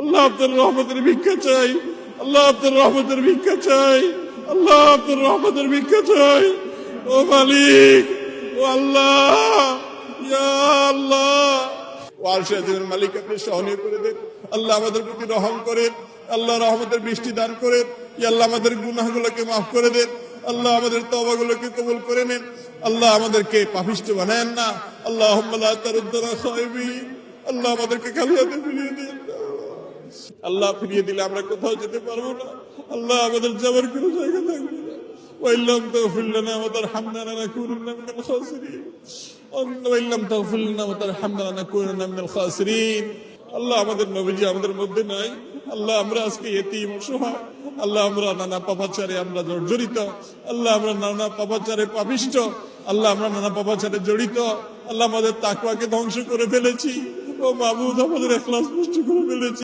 আল্লাহ আপনার রহমতের ভিক্ষা চাই, আল্লাহ আপনার রহমতের ভিক্ষা চাই, আল্লাহ আপনার রহমতের ভিক্ষা চাই। ও মালিক, ও আল্লাহ, ইয়া আল্লাহ, ও আরশে আজিমের মালিক আপনি সহনীয় করে দেন। আল্লাহ আমাদের প্রতি রহম করেন, আল্লাহ রহমতের বৃষ্টি দান করেন। ইয়া আল্লাহ আমাদের গুনাহগুলোকে মাফ করে দেন, আল্লাহ আমাদের তওবাগুলোকে কবুল করে নেন, আল্লাহ আমাদেরকে পাপিষ্ঠ বানায়েন না। আল্লাহুম্মা লা তারুদ্দানা খায়বিন, আল্লাহ আমাদেরকে খালি হাতে ফিরিয়ে দেন। আল্লাহ ফিরিয়ে দিলে আমরা কোথাও যেতে পারবো না, আল্লাহ আমাদের যাবার কোনো জায়গা থাকবে না। وإن لم تغفر لنا وترحمنا لنكونن من الخاسرين وإن لم تغفر لنا وترحمنا لنكونن من الخاسرين। আল্লাহ আমাদের নবীজি আমাদের মধ্যে নাই, আল্লাহ আমরা আজকে ইতিম অসহায়, আল্লাহ আমরা নানা পাপাচারে আমরা জড়িত, আল্লাহ আমরা নানা পাপাচারে পাপিষ্ঠ, আল্লাহ আমরা নানা পাপাচারে জড়িত, আল্লাহ আমাদের তাকওয়াকে ধ্বংস করে ফেলেছি। ও মাবুদ আমাদের ইখলাস নষ্ট করে ফেলেছি।